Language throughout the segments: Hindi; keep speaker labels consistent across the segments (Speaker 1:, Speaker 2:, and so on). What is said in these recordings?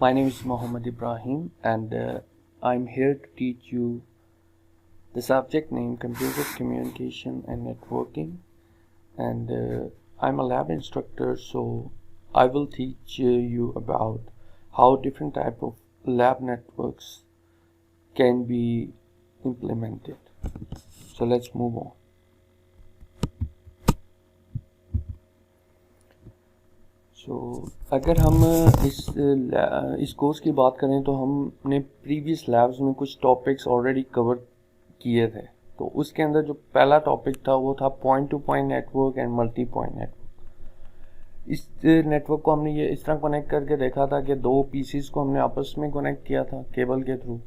Speaker 1: My name is Mohammed Ibrahim, and I'm here to teach you the subject name Computer Communication and Networking. And I'm a lab instructor, so I will teach you about how different type of lab networks can be implemented. So let's move on. अगर हम इस कोर्स की बात करें तो हमने प्रीवियस लैब्स में कुछ टॉपिक्स ऑलरेडी कवर किए थे। तो उसके अंदर जो पहला टॉपिक था वो था point two point network and multi point network. इस नेटवर्क को हमने ये इस तरह कनेक्ट करके देखा था कि दो पीसीस को हमने आपस में कनेक्ट किया था केबल के थ्रू,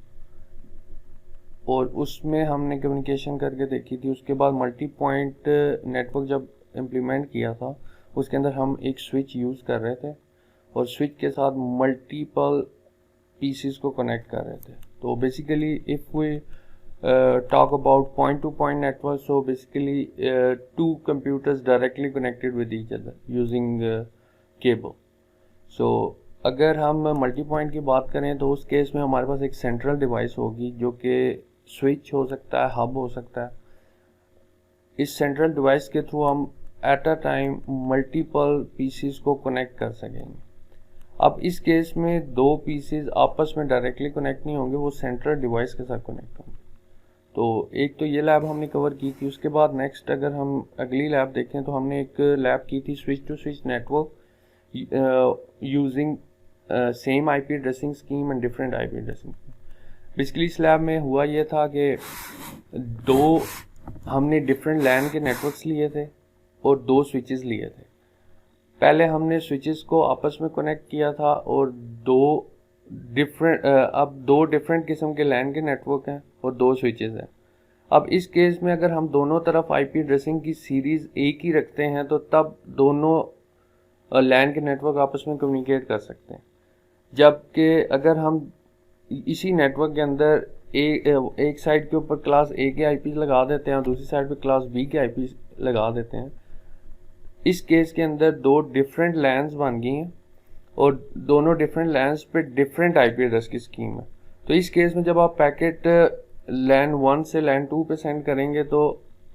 Speaker 1: और उसमें हमने कम्युनिकेशन करके देखी थी। उसके बाद मल्टी पॉइंट नेटवर्क जब इम्प्लीमेंट किया था उसके अंदर हम एक स्विच यूज़ कर रहे थे और स्विच के साथ मल्टीपल पीसीस को कनेक्ट कर रहे थे। तो basically if we talk about point to point network, so basically two computers directly connected with each other using cable. So अगर हम मल्टी पॉइंट की बात करें तो उस केस में हमारे पास एक सेंट्रल डिवाइस होगी जो कि स्विच हो सकता है, हब हो सकता है। इस सेंट्रल डिवाइस के थ्रू हम at a time multiple PCs को कनेक्ट कर सकेंगे। अब इस केस में दो पीसीस आपस में डायरेक्टली कनेक्ट नहीं होंगे, वो सेंट्रल डिवाइस के साथ कनेक्ट होंगे। तो एक तो ये लैब हमने कवर की थी। उसके बाद नेक्स्ट अगर हम अगली लैब देखें तो हमने एक लैब की थी switch to switch network using same IP addressing scheme and different IP addressing scheme. Basically इस लैब में हुआ ये था कि दो हमने डिफरेंट लैन के नेटवर्क्स लिए थे और दो स्विचेस लिए थे। पहले हमने स्विचेस को आपस में कनेक्ट किया था और दो डिफरेंट किस्म के लैन के नेटवर्क हैं और दो स्विचेस हैं। अब इस केस में अगर हम दोनों तरफ आईपी एड्रेसिंग की सीरीज एक ही रखते हैं तो तब दोनों लैन के नेटवर्क आपस में कम्युनिकेट कर सकते हैं। जबकि अगर हम इसी नेटवर्क के अंदर एक साइड के ऊपर क्लास ए के आईपी लगा देते हैं और दूसरी साइड पे क्लास बी के आईपी लगा देते हैं, इस केस के अंदर दो डिफरेंट लैन्स बन गई हैं और दोनों डिफरेंट लैन्स पे डिफरेंट आईपी एड्रेस की स्कीम है। तो इस केस में जब आप पैकेट लैन 1 से लैन 2 पे सेंड करेंगे तो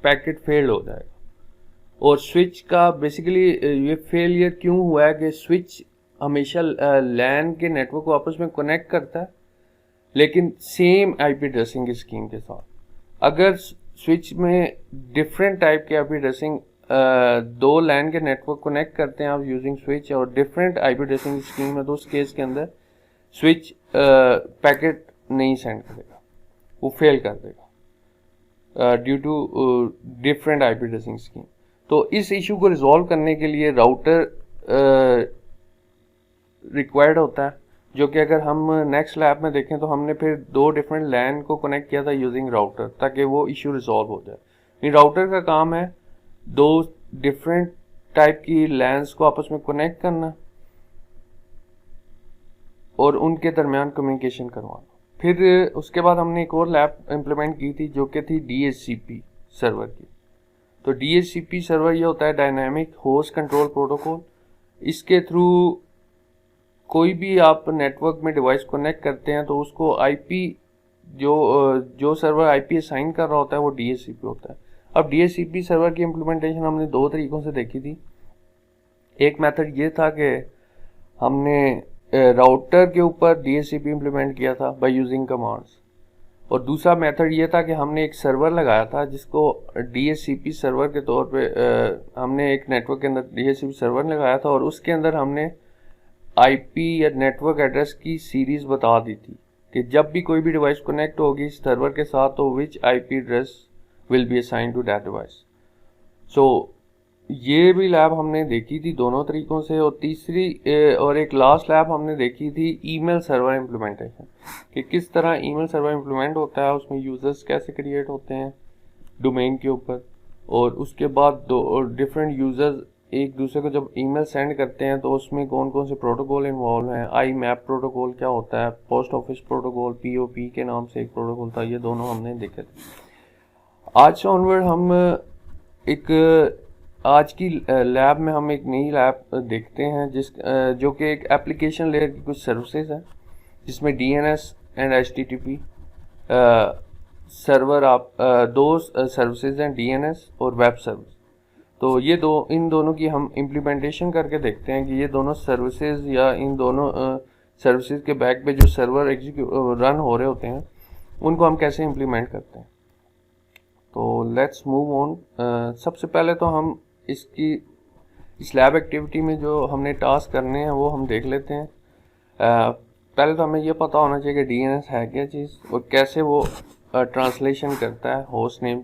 Speaker 1: पैकेट फेल हो जाएगा। और स्विच का बेसिकली ये फेलियर क्यों हुआ है कि स्विच हमेशा लैन के नेटवर्क को आपस में कनेक्ट करता है लेकिन सेम आईपी एड्रेसिंग की स्कीम के साथ। अगर स्विच में डिफरेंट टाइप के आईपी एड्रेसिंग दो लैन के नेटवर्क कनेक्ट करते हैं आप यूजिंग स्विच और डिफरेंट आईपी एड्रेसिंग स्कीम है, तो उस केस के अंदर स्विच पैकेट नहीं सेंड करेगा, वो फेल कर देगा due to different IP addressing scheme. तो इस इशू को रिजॉल्व करने के लिए राउटर रिक्वायर्ड होता है, जो कि अगर हम नेक्स्ट लैब में देखें तो हमने फिर दो डिफरेंट लैन को कनेक्ट किया था यूजिंग राउटर ताकि वो इशू रिजॉल्व हो जाए। राउटर का काम है दो डिफरेंट टाइप की लैन्स को आपस में कनेक्ट करना और उनके दरमियान कम्युनिकेशन करवाना। फिर उसके बाद हमने एक और लैब इम्प्लीमेंट की थी जो कि थी डीएचसीपी सर्वर की। तो डीएचसीपी सर्वर ये होता है डायनामिक होस्ट कंट्रोल प्रोटोकॉल। इसके थ्रू कोई भी आप नेटवर्क में डिवाइस कनेक्ट करते हैं तो उसको आईपी जो सर्वर आईपी असाइन कर रहा होता है वो डीएचसीपी होता है। अब डीएचसीपी सर्वर की इम्प्लीमेंटेशन हमने दो तरीकों से देखी थी। एक मेथड ये था कि हमने राउटर के ऊपर डीएचसीपी इम्प्लीमेंट किया था बाय यूजिंग कमांड्स, और दूसरा मेथड ये था कि हमने एक सर्वर लगाया था जिसको डीएचसीपी सर्वर के तौर पे हमने एक नेटवर्क के अंदर डीएचसीपी सर्वर लगाया था और उसके अंदर हमने आईपी या नेटवर्क एड्रेस की सीरीज बता दी थी कि जब भी कोई भी डिवाइस कनेक्ट होगी सर्वर के साथ तो which IP address will be assigned to that device. So ये भी लैब हमने देखी थी दोनों तरीकों से। और तीसरी और एक लास्ट लैब हमने देखी थी ईमेल सर्वर इम्प्लीमेंटेशन, कि किस तरह ईमेल सर्वर इम्प्लीमेंट होता है, उसमें यूजर्स कैसे क्रिएट होते हैं डोमेन के ऊपर, और उसके बाद दो डिफरेंट यूजर्स एक दूसरे को जब ईमेल सेंड करते हैं तो उसमें कौन कौन से प्रोटोकॉल इन्वॉल्व हैं। आई मैप प्रोटोकॉल क्या होता है, पोस्ट ऑफिस प्रोटोकॉल पीओपी के नाम से एक प्रोटोकॉल था, ये दोनों हमने देखे थे। आज से ऑनवर्ड हम एक आज की लैब में हम एक नई लैब देखते हैं जो कि एक एप्लीकेशन लेयर की कुछ सर्विसेज है, जिसमें DNS एंड HTTP सर्वर दो सर्विसेज हैं, DNS और वेब सर्विस। तो ये इन दोनों की हम इम्प्लीमेंटेशन करके देखते हैं कि ये दोनों सर्विसेज या इन दोनों सर्विसेज के बैक पे जो सर्वर रन हो रहे होते हैं उनको हम कैसे इम्प्लीमेंट करते हैं। तो लेट्स मूव ऑन। सबसे पहले तो हम इस लैब एक्टिविटी में जो हमने टास्क करने हैं वो हम देख लेते हैं। पहले तो हमें ये पता होना चाहिए कि DNS है क्या चीज़ और कैसे वो ट्रांसलेशन करता है host name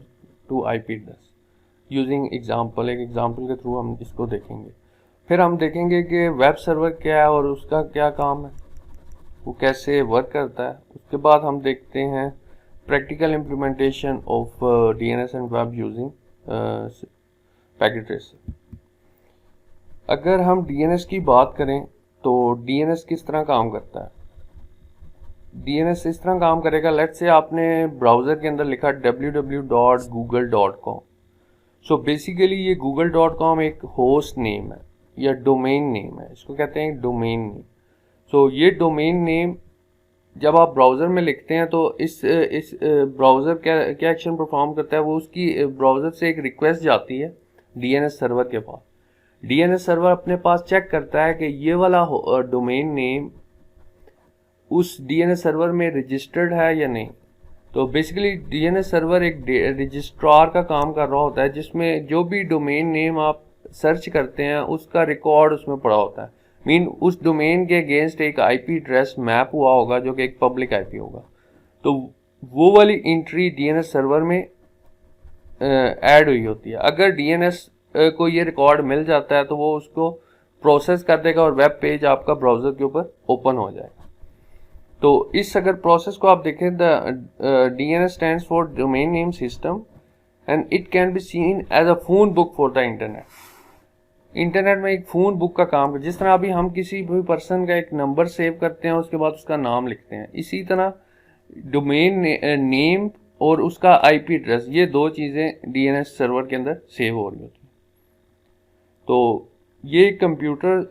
Speaker 1: to IP address using example. एक एग्जांपल के थ्रू हम इसको देखेंगे। फिर हम देखेंगे कि वेब सर्वर क्या है और उसका क्या काम है, वो कैसे वर्क करता है। उसके बाद हम देखते हैं practical implementation of DNS and web using packet tracer. अगर हम DNS की बात करें तो DNS किस तरह काम करता है। DNS इस तरह काम करेगा, लेट्स से आपने ब्राउज़र के अंदर लिखा www.google.com। सो बेसिकली ये google.com एक होस्ट नेम है या डोमेन नेम है, इसको कहते हैं डोमेन नेम। सो ये डोमेन नेम जब आप ब्राउज़र में लिखते हैं तो इस ब्राउज़र क्या एक्शन परफॉर्म करता है, वो उसकी ब्राउज़र से एक रिक्वेस्ट जाती है DNS सर्वर के पास। DNS सर्वर अपने पास चेक करता है कि ये वाला डोमेन नेम उस DNS सर्वर में रजिस्टर्ड है या नहीं। तो बेसिकली DNS सर्वर एक रजिस्ट्रार का काम कर रहा होता है, जिसमें जो भी डोमेन नेम आप सर्च करते हैं उसका रिकॉर्ड उसमें पड़ा होता है। मीन उस डोमेन के अगेंस्ट एक IP एड्रेस मैप हुआ होगा जो कि एक पब्लिक IP होगा। तो वो वाली एंट्री DNS सर्वर में ऐड हुई होती है। अगर DNS को ये रिकॉर्ड मिल जाता है तो वो उसको प्रोसेस कर देगा और वेब पेज आपका ब्राउज़र के ऊपर ओपन हो जाएगा। तो इस अगर प्रोसेस को आप देखें, the DNS stands for domain name system and it can be seen as a phone book for the internet में एक फ़ोन बुक का काम है। जिस तरह अभी हम किसी भी पर्सन का एक नंबर सेव करते हैं उसके बाद उसका नाम लिखते हैं, इसी तरह डोमेन नेम और उसका IP एड्रेस, ये दो चीज़ें DNS सर्वर के अंदर सेव हो रही होती हैं। तो ये कंप्यूटर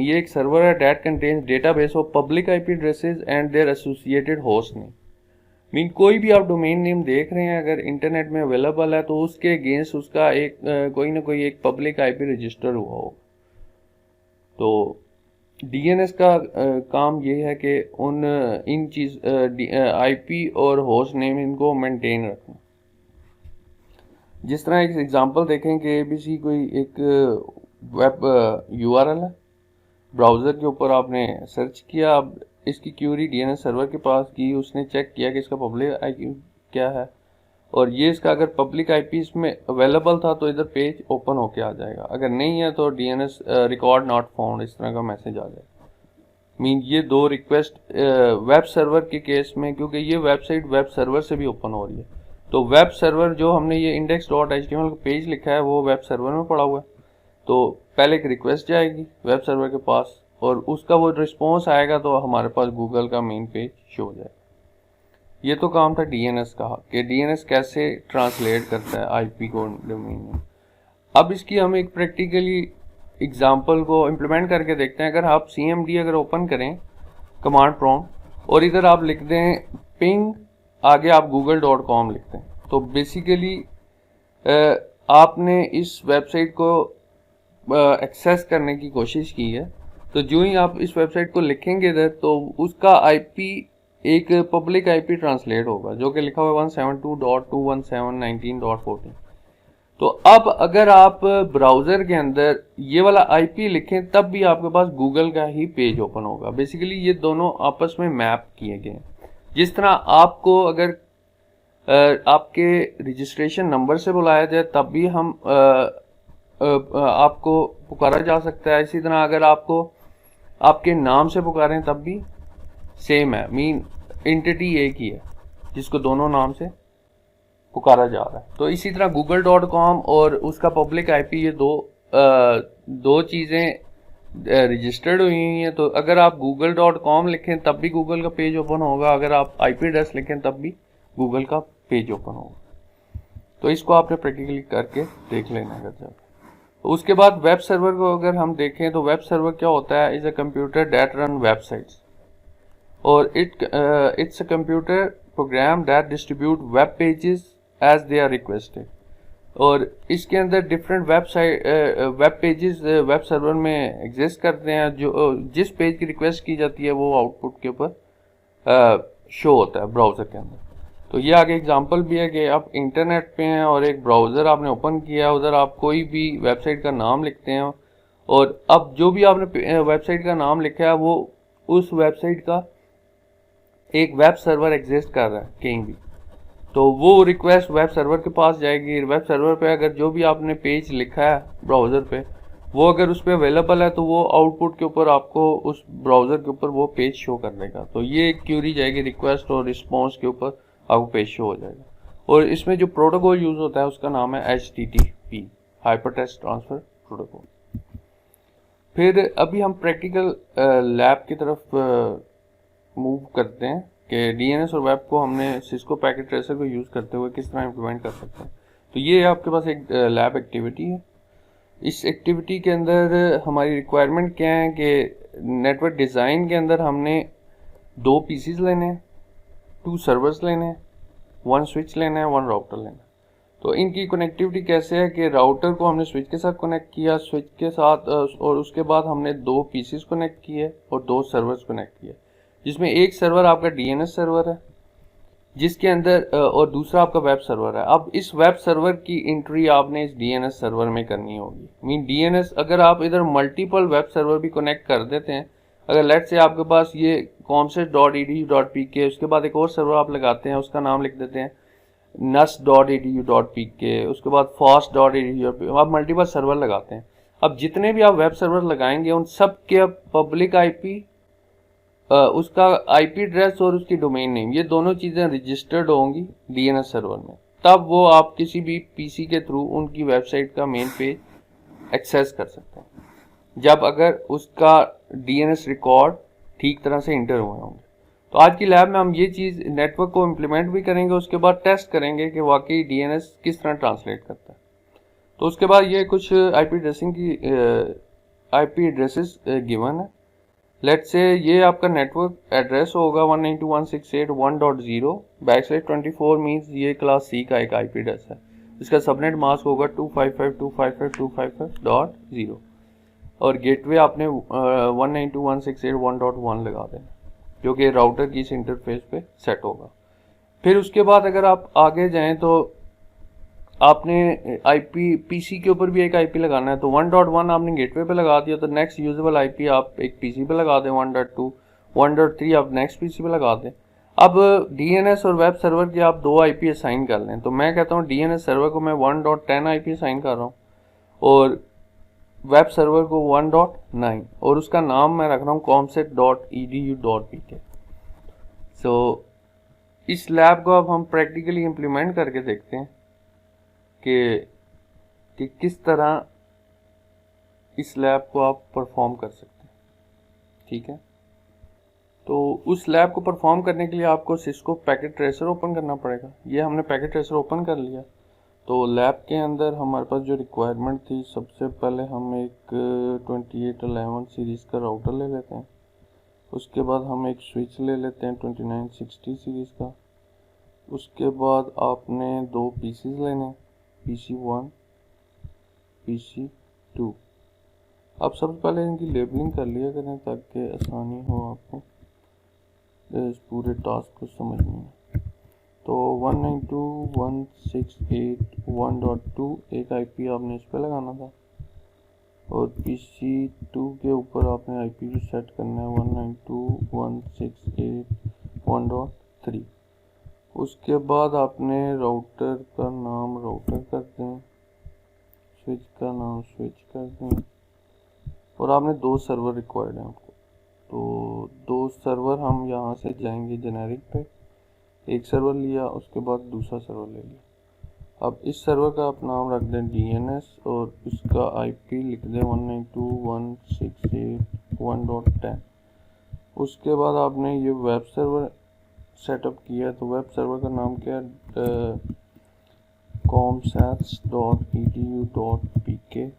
Speaker 1: ये एक सर्वर है that contains database of public IP addresses and their associated host name. कोई भी आप डोमेन नेम देख रहे हैं अगर इंटरनेट में अवेलेबल है तो उसके अगेंस्ट उसका एक कोई ना कोई एक पब्लिक IP रजिस्टर हुआ हो। तो DNS का काम ये है कि इन चीज़ IP और होस्ट नेम इनको मेंटेन रखना। जिस तरह एक एग्जांपल देखें कि ABC कोई एक वेब URL है, ब्राउज़र के ऊपर आपने सर्च किया, अब इसकी क्यूरी DNS सर्वर के पास की, उसने चेक किया कि इसका पब्लिक IP क्या है और ये इसका अगर पब्लिक IP इसमें अवेलेबल था तो इधर पेज ओपन होके आ जाएगा। अगर नहीं है तो DNS रिकॉर्ड नॉट फाउंड इस तरह का मैसेज आ जाएगा। ये दो रिक्वेस्ट वेब सर्वर के केस में, क्योंकि ये वेबसाइट वेब सर्वर से भी ओपन हो रही है, तो वेब सर्वर जो हमने ये index.html का पेज लिखा है वो वेब सर्वर में पड़ा हुआ है। तो पहले एक रिक्वेस्ट जाएगी वेब सर्वर के पास और उसका वो रिस्पॉन्स आएगा तो हमारे पास गूगल का मेन पेज शो हो जाएगा। ये तो काम था DNS का कि DNS कैसे ट्रांसलेट करता है IP को डोमेन में। अब इसकी हम एक प्रैक्टिकली एग्जांपल को इम्प्लीमेंट करके देखते हैं। अगर आप CMD अगर ओपन करें कमांड प्रॉम्प्ट और इधर आप लिख दें पिंग, आगे आप google.com लिखते हैं, तो बेसिकली आपने इस वेबसाइट को एक्सेस करने की कोशिश की है। तो जो ही आप इस वेबसाइट को लिखेंगे इधर तो उसका IP एक पब्लिक IP ट्रांसलेट होगा जो कि लिखा हुआ 172.217.19.14। तो अब अगर आप ब्राउज़र के अंदर ये वाला IP लिखें तब भी आपके पास गूगल का ही पेज ओपन होगा। बेसिकली ये दोनों आपस में मैप किए गए हैं। जिस तरह आपको अगर आपके रजिस्ट्रेशन नंबर से बुलाया जाए तब भी हम आपको पुकारा जा सकता है, इसी तरह अगर आपको आपके नाम से पुकारें तब भी सेम है। एंटिटी एक ही है जिसको दोनों नाम से पुकारा जा रहा है। तो इसी तरह google.com और उसका पब्लिक IP ये दो चीज़ें रजिस्टर्ड हुई हैं। तो अगर आप google.com लिखें तब भी गूगल का पेज ओपन होगा, अगर आप IP एड्रेस लिखें तब भी गूगल का पेज ओपन होगा। तो इसको आपने प्रैक्टिकली करके देख लेना अगर जब। उसके बाद वेब सर्वर को अगर हम देखें तो वेब सर्वर क्या होता है, is a computer that run websites और it's a computer program that distribute web pages as they are requested. और इसके अंदर different web pages web server में एग्जिस्ट करते हैं, जो जिस पेज की रिक्वेस्ट की जाती है वो आउटपुट के ऊपर शो होता है ब्राउज़र के अंदर। तो ये आगे एग्जांपल भी है कि आप इंटरनेट पे हैं और एक ब्राउज़र आपने ओपन किया, उधर आप कोई भी वेबसाइट का नाम लिखते हैं और अब जो भी आपने वेबसाइट का नाम लिखा है वो उस वेबसाइट का एक वेब सर्वर एग्जिस्ट कर रहा है कहीं भी, तो वो रिक्वेस्ट वेब सर्वर के पास जाएगी। वेब सर्वर पे अगर जो भी आपने पेज लिखा है ब्राउज़र पे वो अगर उस पर अवेलेबल है तो वो आउटपुट के ऊपर आपको उस ब्राउज़र के ऊपर वो पेज शो कर देगा। तो ये क्यूरी जाएगी रिक्वेस्ट और रिस्पॉन्स के ऊपर आपको पेज शो हो जाएगा। और इसमें जो प्रोटोकॉल यूज़ होता है उसका नाम है HTTP, हाइपरटेक्स्ट ट्रांसफ़र प्रोटोकॉल। फिर अभी हम प्रैक्टिकल लैब की तरफ मूव करते हैं कि DNS और वेब को हमने सिस्को पैकेट ट्रेसर को यूज़ करते हुए किस तरह इम्प्लीमेंट कर सकते हैं। तो ये आपके पास एक लैब एक्टिविटी है। इस एक्टिविटी के अंदर हमारी रिक्वायरमेंट क्या है कि नेटवर्क डिज़ाइन के अंदर हमने 2 पीसीज लेने हैं, 2 सर्वर्स लेने हैं, 1 स्विच लेना है, 1 राउटर लेना है। तो इनकी कनेक्टिविटी कैसे है कि राउटर को हमने स्विच के साथ कनेक्ट किया, स्विच के साथ और उसके बाद हमने 2 पीसीज कनेक्ट किए और 2 सर्वर्स कनेक्ट किए, जिसमें एक सर्वर आपका DNS सर्वर है जिसके अंदर और दूसरा आपका वेब सर्वर है। अब इस वेब सर्वर की एंट्री आपने इस DNS सर्वर में करनी होगी। मीन DNS अगर आप इधर मल्टीपल वेब सर्वर भी कनेक्ट कर देते हैं, अगर लेट से आपके पास ये comset.edu.pk उसके बाद एक और सर्वर आप लगाते हैं, उसका नाम लिख देते हैं nus.edu.pk, उसके बाद fast.edu, आप मल्टीपल सर्वर लगाते हैं। अब जितने भी आप वेब सर्वर लगाएंगे उन सब के पब्लिक IP, उसका IP एड्रेस और उसकी डोमेन नेम, ये दोनों चीज़ें रजिस्टर्ड होंगी DNS सर्वर में। तब वो आप किसी भी PC के थ्रू उनकी वेबसाइट का मेन पेज एक्सेस कर सकते हैं, जब अगर उसका DNS रिकॉर्ड ठीक तरह से इंटर हुए होंगे। तो आज की लैब में हम ये चीज़ नेटवर्क को इम्प्लीमेंट भी करेंगे, उसके बाद टेस्ट करेंगे कि वाकई DNS किस तरह ट्रांसलेट करता है। तो उसके बाद ये कुछ IP एड्रेसिंग की IP एड्रेसेस गिवन है। लेट्स से ये आपका नेटवर्क एड्रेस होगा 192.168.1.0/24 मीन्स ये क्लास C का एक IP एड्रेस है। इसका सबनेट मास्क होगा 255.255.255.0 और गेटवे आपने 192.168.1.1 लगा देना जो कि राउटर की इस इंटरफेस पे सेट होगा। फिर उसके बाद अगर आप आगे जाएं तो आपने PC के ऊपर भी एक IP लगाना है, तो 1.1 आपने गेटवे पे लगा दिया, तो नेक्स्ट यूजेबल IP आप एक PC पे लगा दें 1.2, 1.3 आप नेक्स्ट PC पे लगा दें। अब DNS और वेब सर्वर के आप 2 IP असाइन कर लें, तो मैं कहता हूँ DNS सर्वर को मैं 1.10 IP असाइन कर रहा हूँ और वेब सर्वर को 1.9 और उसका नाम मैं रख रहा हूँ comset.edu.pk। सो इस लैब को अब हम प्रैक्टिकली इम्प्लीमेंट करके देखते हैं कि किस तरह इस लैब को आप परफॉर्म कर सकते हैं। ठीक है, तो उस लैब को परफॉर्म करने के लिए आपको सिस्को पैकेट ट्रेसर ओपन करना पड़ेगा। ये हमने पैकेट ट्रेसर ओपन कर लिया। तो लैब के अंदर हमारे पास जो रिक्वायरमेंट थी, सबसे पहले हम एक 2811 सीरीज़ का राउटर ले लेते हैं, उसके बाद हम एक स्विच ले लेते हैं 2960 सीरीज़ का, उसके बाद आपने 2 पीसीज लेने, PC1, PC2। अब सबसे पहले इनकी लेबलिंग कर लिया करें ताकि आसानी हो आपको इस पूरे टास्क को समझने में। तो 192.168.1.2 एक IP आपने इस पर लगाना था और PC2 के ऊपर आपने IP को सेट करना है 192.168.1.3। उसके बाद आपने राउटर का नाम राउटर कर दें, स्विच का नाम स्विच कर दें और आपने 2 सर्वर रिक्वायर्ड हैं आपको। तो 2 सर्वर हम यहाँ से जाएंगे जेनेरिक पे, एक सर्वर लिया, उसके बाद दूसरा सर्वर ले लिया। अब इस सर्वर का आप नाम रख दें DNS और इसका IP लिख दें 192.168.1.10। उसके बाद आपने ये वेब सर्वर सेटअप किया, तो वेब सर्वर का नाम क्या है, comsats.edu.pk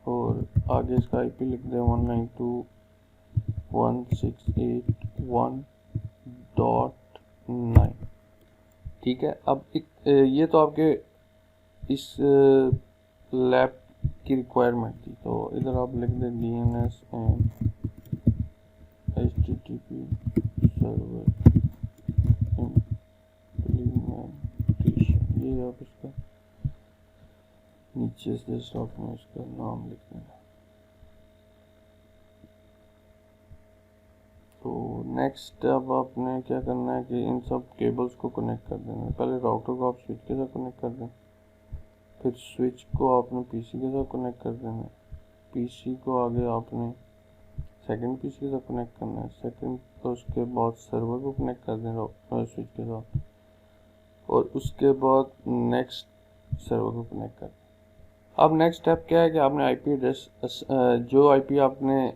Speaker 1: और आगे इसका आईपी लिख दें 192.168.1.9। ठीक है। अब ये तो आपके इस लैब की रिक्वायरमेंट थी, तो इधर आप लिख दें DNS and HTTP server implementation. ये आप इसका नीचे से स्टॉक में इसका नाम लिख देना। तो नेक्स्ट अब आपने क्या करना है कि इन सब केबल्स को कनेक्ट कर देना है। पहले राउटर को आप स्विच के साथ कनेक्ट कर दें, फिर स्विच को आपने पीसी के साथ कनेक्ट कर देना है, पीसी को आगे आपने सेकंड पीसी के साथ कनेक्ट करना है, सेकंड तो उसके बाद सर्वर को कनेक्ट कर देना स्विच के साथ, और उसके बाद नेक्स्ट सर्वर को कनेक्ट कर। अब नेक्स्ट स्टेप क्या है कि आपने आईपी एड्रेस, जो आईपी आपने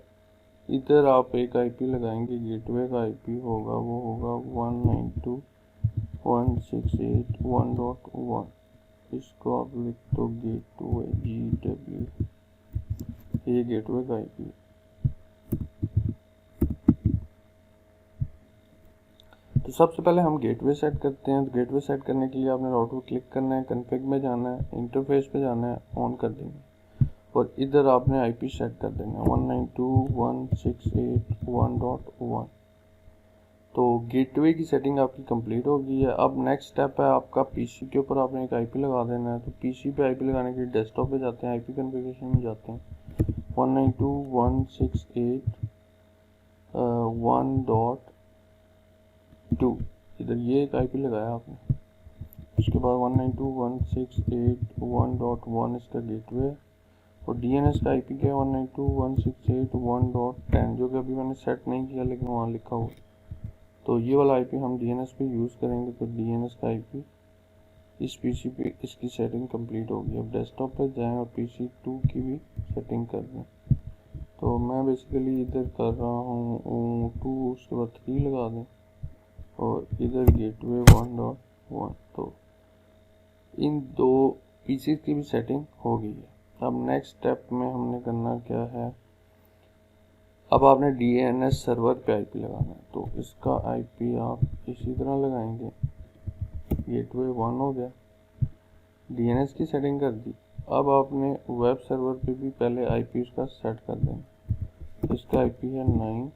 Speaker 1: इधर आप एक आईपी लगाएंगे, गेटवे का आईपी होगा, वो होगा 192.168.1.1। इसको आप लिख दो गेटवे GW, ये गेटवे का आईपी है। तो सबसे पहले हम गेटवे सेट करते हैं। तो गेटवे सेट करने के लिए आपने राउटर क्लिक करना है, कॉन्फ़िग में जाना है, इंटरफेस पे जाना है, ऑन कर देंगे और इधर आपने आईपी सेट कर देना है 192.168.1.1। तो गेटवे की सेटिंग आपकी कंप्लीट हो गई है। अब नेक्स्ट स्टेप है आपका पीसी के ऊपर आपने एक आईपी लगा देना है। तो पीसी पे आईपी लगाने के लिए डेस्कटॉप पे जाते हैं, आईपी कॉन्फ़िगरेशन में जाते हैं, 192.168.1.2 इधर ये एक आईपी लगाया आपने। उसके बाद 192.168.1.1 इसका गेटवे है और DNS का आईपी क्या है 192.168.1.10, जो कि अभी मैंने सेट नहीं किया लेकिन वहाँ लिखा हुआ। तो ये वाला आईपी हम DNS पे यूज़ करेंगे। तो DNS का आईपी इस पीसी पे इसकी सेटिंग कंप्लीट होगी। अब डेस्कटॉप पे जाएं और PC 2 की भी सेटिंग कर दें। तो मैं बेसिकली इधर कर रहा हूँ 2, उसके बाद 3 लगा दें और इधर गेटवे 1.1। तो इन दो पीसी की भी सेटिंग हो गई है। अब नेक्स्ट स्टेप में हमने करना क्या है, अब आपने DNS सर्वर पे आईपी लगाना है। तो इसका आईपी आप इसी तरह लगाएंगे, गेटवे 1 हो गया, DNS की सेटिंग कर दी। अब आपने वेब सर्वर पे भी पहले आईपी उसका सेट कर देना। इसका आईपी है 9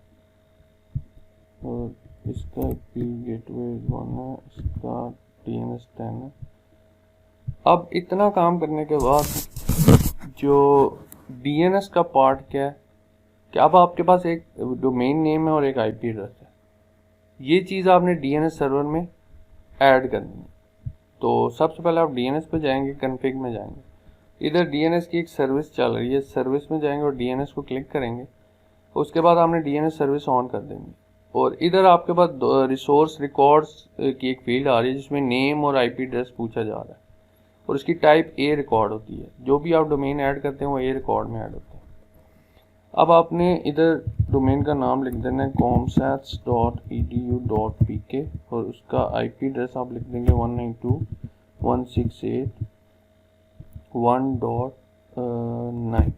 Speaker 1: और इसका आईपी गेटवे 1 है, इसका DNS 10 है। अब इतना काम करने के बाद जो DNS का पार्ट क्या है कि अब आपके पास एक डोमेन नेम है और एक आईपी एड्रेस है। ये चीज़ आपने DNS सर्वर में ऐड करनी है। तो सबसे पहले आप DNS पे जाएंगे, कॉन्फ़िग में जाएंगे, इधर DNS की एक सर्विस चल रही है, सर्विस में जाएंगे और DNS को क्लिक करेंगे। उसके बाद आपने DNS सर्विस ऑन कर देंगे और इधर आपके पास रिसोर्स रिकॉर्ड्स की एक फील्ड आ रही है जिसमें नेम और आईपी एड्रेस पूछा जा रहा है और इसकी टाइप A रिकॉर्ड होती है। जो भी आप डोमेन ऐड करते हैं वो A रिकॉर्ड में ऐड होता है। अब आपने इधर डोमेन का नाम लिख देना है comsats.edu.pk और उसका आईपी एड्रेस आप लिख देंगे 192.168.1.9।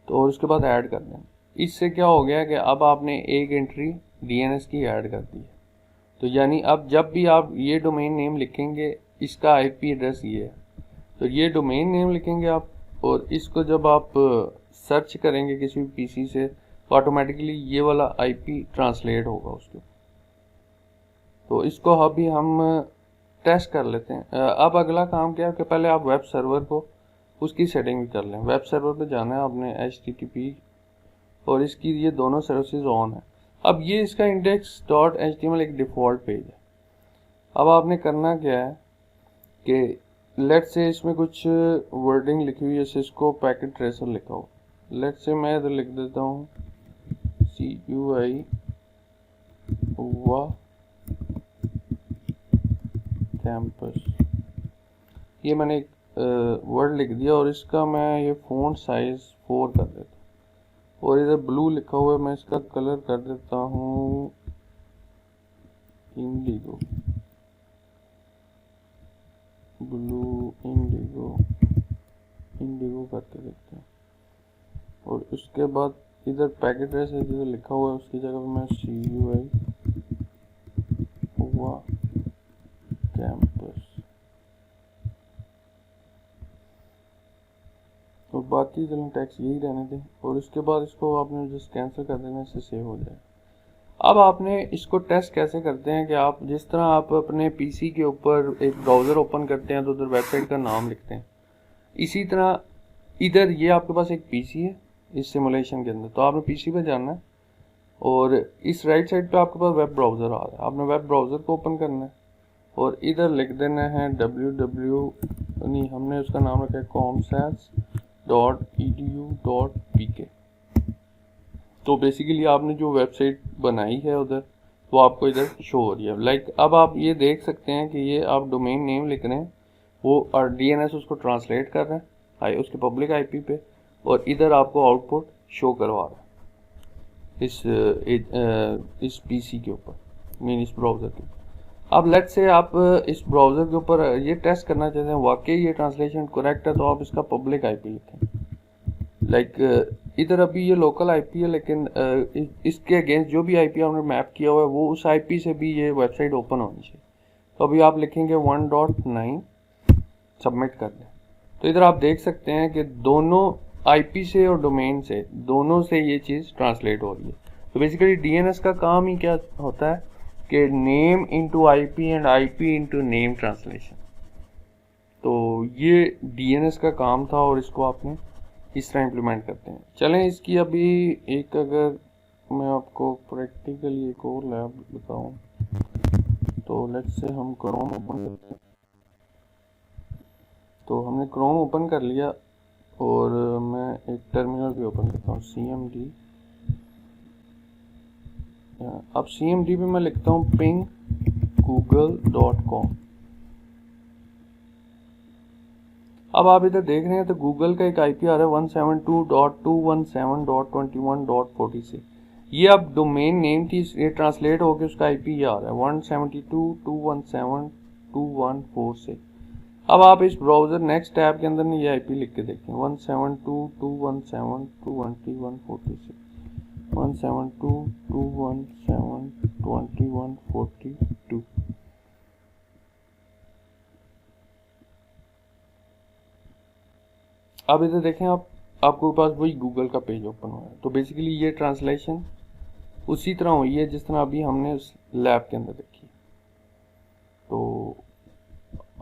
Speaker 1: तो और उसके बाद ऐड कर देना। इससे क्या हो गया कि अब आपने एक एंट्री DNS की ऐड कर दी है। तो यानी अब जब भी आप ये डोमेन नेम लिखेंगे, इसका आईपी एड्रेस ये है, तो ये डोमेन नेम लिखेंगे आप और इसको जब आप सर्च करेंगे किसी भी पीसी से तो ऑटोमेटिकली ये वाला आईपी ट्रांसलेट होगा उसके। तो इसको अभी हम टेस्ट कर लेते हैं। अब अगला काम क्या है कि पहले आप वेब सर्वर को उसकी सेटिंग भी कर लें। वेब सर्वर पे जाना है आपने HTTP और इसकी ये दोनों सर्विसेज ऑन है। अब ये इसका index.html एक डिफ़ॉल्ट पेज है। अब आपने करना क्या है कि लेट्स से इसमें कुछ वर्डिंग लिखी हुई है, सिस्को पैकेट ट्रेसर लिखा हो। लेट्स से मैं इधर लिख देता हूँ CUI कैंपस। ये मैंने एक वर्ड लिख दिया और इसका मैं ये फ़ॉन्ट साइज 4 कर देता हूँ और इधर ब्लू लिखा हुआ है, मैं इसका कलर कर देता हूँ इंडिगो। ब्लू इंडिगो करके देखते हैं। और उसके बाद इधर पैकेट एड्रेस है जिधर लिखा हुआ है उसकी जगह पे मैं CUI हुआ कैंपस, और बाकी चलें टैक्स यही रहने दें। और उसके बाद इसको आपने जस्ट कैंसिल कर देना, इससे सेव हो जाए। अब आपने इसको टेस्ट कैसे करते हैं कि आप जिस तरह आप अपने PC के ऊपर एक ब्राउज़र ओपन करते हैं तो उधर वेबसाइट का नाम लिखते हैं, इसी तरह इधर ये आपके पास एक PC है इस सिमुलेशन के अंदर, तो आपने PC पे जाना है और इस राइट साइड पे आपके पास वेब ब्राउज़र आ रहा है, आपने वेब ब्राउज़र को ओपन करना है और इधर लिख देना है नहीं हमने उसका नाम रखा है comsats.edu.pk। तो बेसिकली आपने जो वेबसाइट बनाई है उधर वो आपको इधर शो हो रही है। लाइक अब आप ये देख सकते हैं कि ये आप डोमेन नेम लिख रहे हैं, वो और DNS उसको ट्रांसलेट कर रहे हैं उसके पब्लिक IP पे, और इधर आपको आउटपुट शो करवा रहा है इस PC के ऊपर, मीन इस ब्राउज़र के ऊपर। अब लेट्स से आप इस ब्राउज़र के ऊपर ये टेस्ट करना चाहते हैं वाकई ये ट्रांसलेशन करेक्ट है, तो आप इसका पब्लिक IP लिखें। लाइक इधर अभी ये लोकल IP है, लेकिन इसके अगेंस्ट जो भी IP आपने मैप किया हुआ है वो उस IP से भी ये वेबसाइट ओपन होनी चाहिए। तो अभी आप लिखेंगे 1.9 सबमिट कर दें, तो इधर आप देख सकते हैं कि दोनों IP से और डोमेन से दोनों से ये चीज़ ट्रांसलेट हो रही है। तो बेसिकली DNS का काम ही क्या होता है कि name into IP and IP into name translation. तो ये DNS का काम था और इसको आपने इस तरह इम्प्लीमेंट करते हैं। चलें इसकी अभी एक अगर मैं आपको प्रैक्टिकली एक और लैब बताऊं, तो लेट्स से हम क्रोम ओपन करते हैं। तो हमने क्रोम ओपन कर लिया और मैं एक टर्मिनल भी ओपन करता हूँ CMD। अब CMD पे मैं लिखता हूँ ping google.com। अब आप इधर देख रहे हैं तो गूगल का एक IP आ रहा है 172.217.21.40 से। ये अब डोमेन नेम थी, ये ट्रांसलेट होकर उसका IP आ रहा है 172.217.214 से। अब आप इस ब्राउज़र नेक्स्ट टैब के अंदर ने ये IP लिख के देखें 172.217.21.40 से 172.217.21.42। अब इधर देखें आपको पास वही गूगल का पेज ओपन हुआ है। तो बेसिकली ये ट्रांसलेशन उसी तरह हुई है जिस तरह अभी हमने उस लैब के अंदर देखी। तो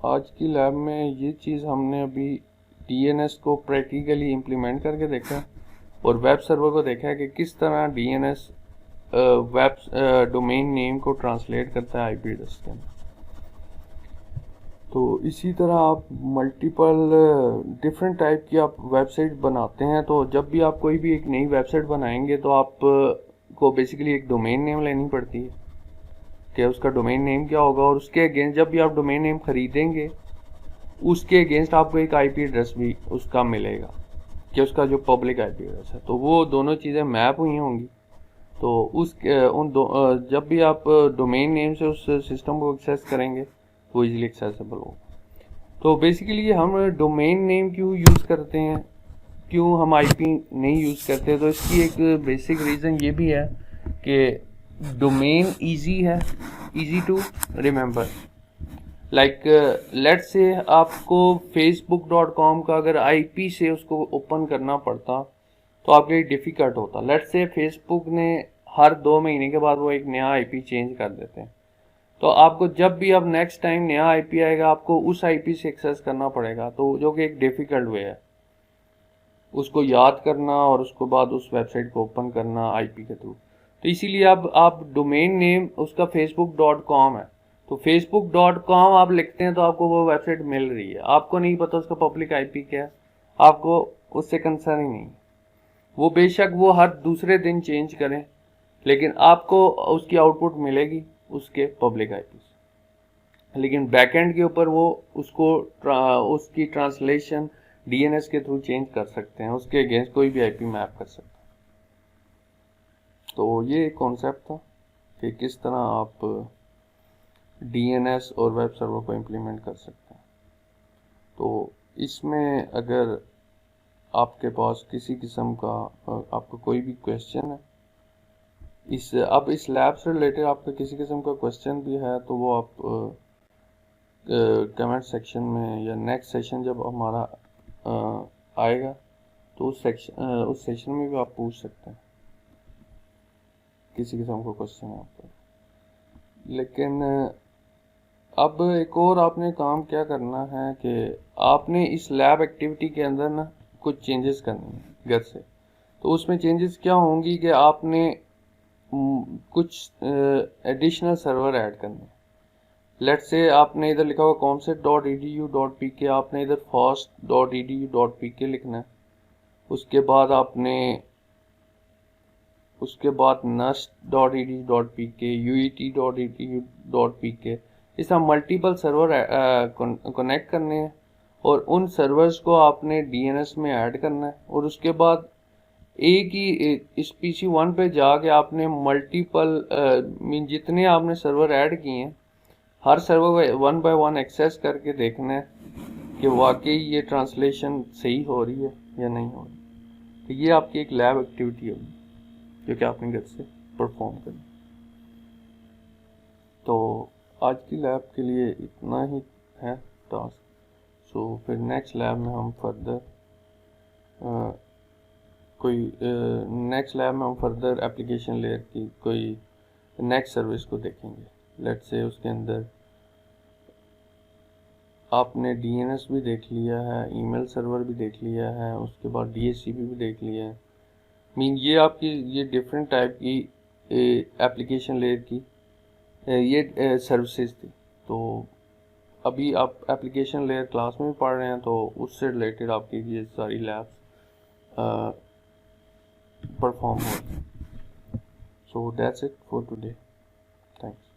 Speaker 1: आज की लैब में ये चीज़ हमने अभी DNS को प्रैक्टिकली इम्प्लीमेंट करके देखा और वेब सर्वर को देखा है कि किस तरह DNS वेब डोमेन नेम को ट्रांसलेट करता है IP एड्रेस के अंदर। तो इसी तरह आप मल्टीपल डिफरेंट टाइप की आप वेबसाइट बनाते हैं। तो जब भी आप कोई भी एक नई वेबसाइट बनाएंगे तो आप को बेसिकली एक डोमेन नेम लेनी पड़ती है कि उसका डोमेन नेम क्या होगा, और उसके अगेंस्ट जब भी आप डोमेन नेम खरीदेंगे उसके अगेंस्ट आपको एक IP एड्रेस भी उसका मिलेगा कि उसका जो पब्लिक IP एड्रेस है, तो वो दोनों चीज़ें मैप हुई होंगी। तो जब भी आप डोमेन नेम से उस सिस्टम को एक्सेस करेंगे वो इजीली एक्सेसिबल होगा। तो बेसिकली हम डोमेन नेम क्यों यूज़ करते हैं, क्यों हम IP नहीं यूज़ करते, तो इसकी एक बेसिक रीज़न ये भी है कि डोमेन इजी है, easy to remember. Like let's say आपको facebook.com का अगर IP से उसको ओपन करना पड़ता तो आपके लिए डिफ़िकल्ट होता। लेट्स से फेसबुक ने हर 2 महीने के बाद वो एक नया IP चेंज कर देते हैं, तो आपको जब भी अब नेक्स्ट टाइम नया IP आएगा आपको उस IP से एक्सेस करना पड़ेगा, तो जो कि एक डिफ़िकल्ट वे है उसको याद करना और उसके बाद उस वेबसाइट को ओपन करना IP के थ्रू। तो इसीलिए अब आप डोमेन नेम उसका facebook.com है, तो facebook.com आप लिखते हैं तो आपको वो वेबसाइट मिल रही है, आपको नहीं पता उसका पब्लिक IP क्या है, आपको उससे कंसर्न ही नहीं। वो बेशक वो हर दूसरे दिन चेंज करें लेकिन आपको उसकी आउटपुट मिलेगी उसके पब्लिक IP से। लेकिन बैकएंड के ऊपर वो उसको उसकी ट्रांसलेशन DNS के थ्रू चेंज कर सकते हैं, उसके अगेंस्ट कोई भी IP मैप कर सकते हैं। तो ये एक कॉन्सेप्ट था कि किस तरह आप DNS और वेब सर्वर को इम्प्लीमेंट कर सकते हैं। तो इसमें अगर आपके पास किसी किस्म का आपका कोई भी क्वेश्चन है इस लैब से रिलेटेड आपका किसी किस्म का क्वेश्चन भी है तो वो आप कमेंट सेक्शन में या नेक्स्ट सेशन जब हमारा आएगा तो उस सेशन में भी आप पूछ सकते हैं किसी किस्म का क्वेश्चन है आपका। लेकिन अब एक और आपने काम क्या करना है कि आपने इस लैब एक्टिविटी के अंदर ना कुछ चेंजेस करने हैं घर से। तो उसमें चेंजेस क्या होंगी कि आपने कुछ एडिशनल सर्वर ऐड करने। लेट्स से आपने इधर लिखा हुआ concept.edu.pk, आपने इधर fast.edu.pk लिखना है। उसके बाद nust.edu.pk, uet.edu.pk, इस तरह मल्टीपल सर्वर कनेक्ट करने हैं और उन सर्वर्स को आपने डीएनएस में ऐड करना है। और उसके बाद एक ही इस PC1 पे जाके आपने मल्टीपल जितने आपने सर्वर ऐड किए हैं हर server one by one access करके देखना है कि वाकई ये ट्रांसलेशन सही हो रही है या नहीं हो रही। तो ये आपकी एक लैब एक्टिविटी होगी जो कि आपने घर से परफॉर्म करनी। तो आज की लैब के लिए इतना ही है टास्क। सो फिर नेक्स्ट लैब में हम फर्दर एप्लीकेशन लेयर की कोई नेक्स्ट सर्विस को देखेंगे। लेट्स से उसके अंदर आपने डीएनएस भी देख लिया है, ईमेल सर्वर भी देख लिया है, उसके बाद डीएचसीपी भी देख लिया है। ये आपकी ये डिफरेंट टाइप की एप्लीकेशन लेयर की ये सर्विसेज थी। तो अभी आप एप्लीकेशन लेयर क्लास में भी पढ़ रहे हैं तो उससे रिलेटेड आपकी ये सारी लैब्स परफॉर्म हो रही हैं। So that's it for today. Thanks.